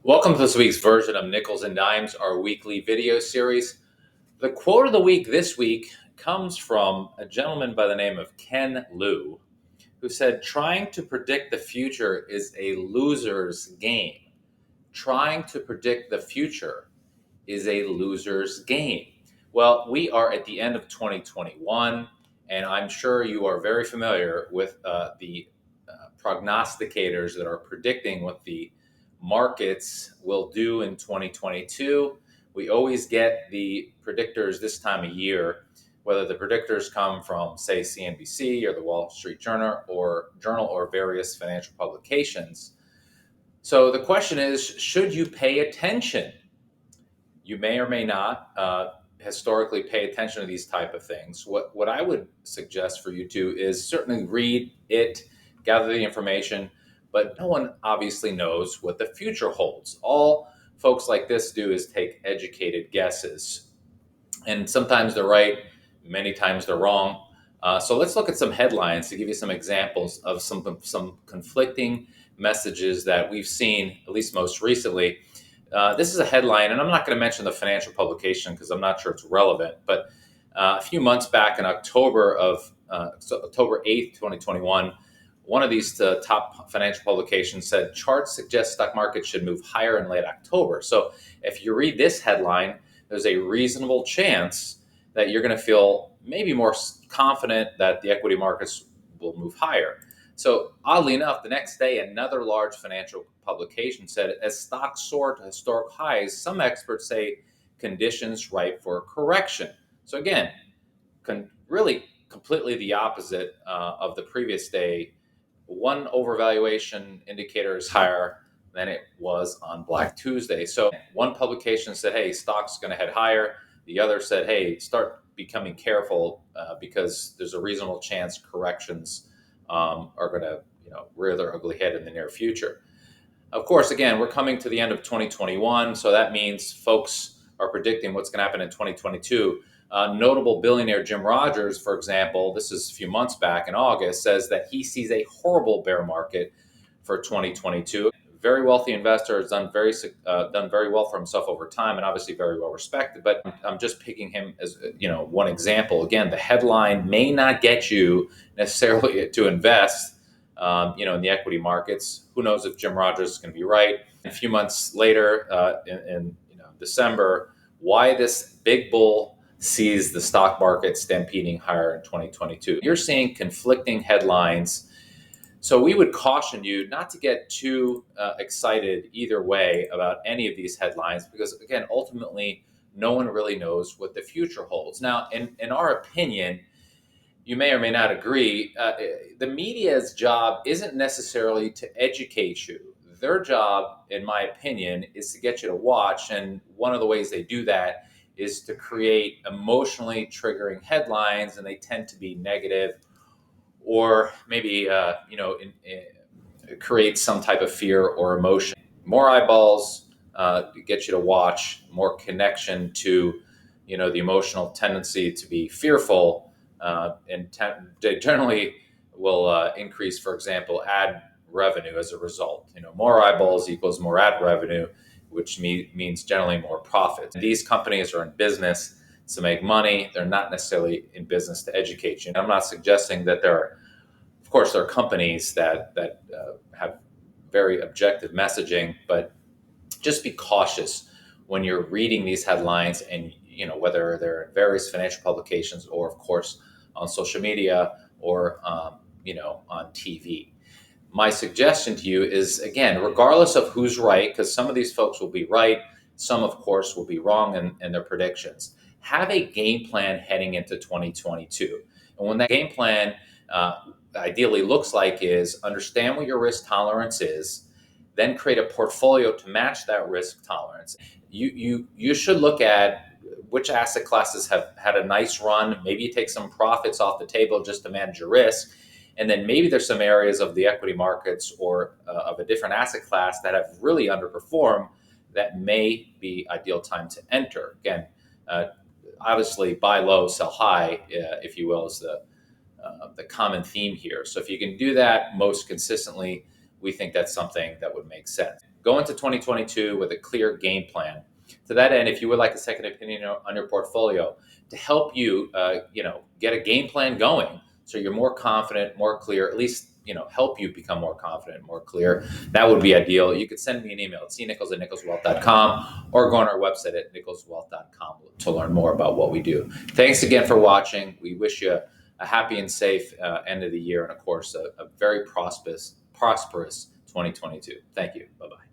Welcome to this week's version of Nichols and Dimes, our weekly video series. The quote of the week this week comes from a gentleman by the name of Ken Liu, who said, "Trying to predict the future is a loser's game. Trying to predict the future is a loser's game." Well, we are at the end of 2021, and I'm sure you are very familiar with the prognosticators that are predicting what the markets will do in 2022. We always get the predictors this time of year, whether the predictors come from, say, CNBC or the Wall Street Journal or various financial publications. So the question is, should you pay attention? You may or may not historically pay attention to these type of things. What I would suggest for you to is certainly read it, gather the information, but no one obviously knows what the future holds. All folks like this do is take educated guesses, and sometimes they're right, many times they're wrong. So let's look at some headlines to give you some examples of some conflicting messages that we've seen, at least most recently. This is a headline, and I'm not going to mention the financial publication because I'm not sure it's relevant. But a few months back in October 8th, 2021, one of these top financial publications said charts suggest stock market should move higher in late October. So if you read this headline, there's a reasonable chance that you're going to feel maybe more confident that the equity markets will move higher. So oddly enough, the next day, another large financial publication said, as stocks soar to historic highs, some experts say conditions ripe for a correction. So again, really completely the opposite of the previous day. One overvaluation indicator is higher than it was on Black Tuesday. So one publication said, hey, stock's going to head higher. The other said, hey, start becoming careful because there's a reasonable chance corrections are going to rear their ugly head in the near future. Of course, again, we're coming to the end of 2021, so that means folks are predicting what's going to happen in 2022. Notable billionaire Jim Rogers, for example, this is a few months back in August, says that he sees a horrible bear market for 2022. Very wealthy investor, has done very well for himself over time, and obviously very well respected. But I'm just picking him as one example. Again, the headline may not get you necessarily to invest, in the equity markets. Who knows if Jim Rogers is going to be right? A few months later, in December, why this big bull sees the stock market stampeding higher in 2022. You're seeing conflicting headlines. So we would caution you not to get too excited either way about any of these headlines, because again, ultimately, no one really knows what the future holds. Now, in our opinion, you may or may not agree, the media's job isn't necessarily to educate you. Their job, in my opinion, is to get you to watch. And one of the ways they do that is to create emotionally triggering headlines, and they tend to be negative or maybe create some type of fear or emotion. More eyeballs get you to watch, more connection to the emotional tendency to be fearful, they generally will increase, for example, ad revenue as a result. More eyeballs equals more ad revenue, which means generally more profit. These companies are in business to make money. They're not necessarily in business to educate you. I'm not suggesting that there are companies that have very objective messaging, but just be cautious when you're reading these headlines, and whether they're in various financial publications or, of course, on social media or on TV. My suggestion to you is, again, regardless of who's right, because some of these folks will be right, some, of course, will be wrong in their predictions. Have a game plan heading into 2022. And when that game plan ideally looks like is understand what your risk tolerance is, then create a portfolio to match that risk tolerance. You should look at which asset classes have had a nice run. Maybe you take some profits off the table just to manage your risk. And then maybe there's some areas of the equity markets or of a different asset class that have really underperformed that may be ideal time to enter. Again, obviously buy low, sell high, if you will, is the common theme here. So if you can do that most consistently, we think that's something that would make sense. go into 2022 with a clear game plan. To that end, if you would like a second opinion on your portfolio to help you, get a game plan going, so you're more confident, more clear, at least, help you become more confident, more clear, that would be ideal. You could send me an email at cnichols@nicholswealth.com or go on our website at nicholswealth.com to learn more about what we do. Thanks again for watching. We wish you a happy and safe end of the year, and of course, a very prosperous 2022. Thank you. Bye-bye.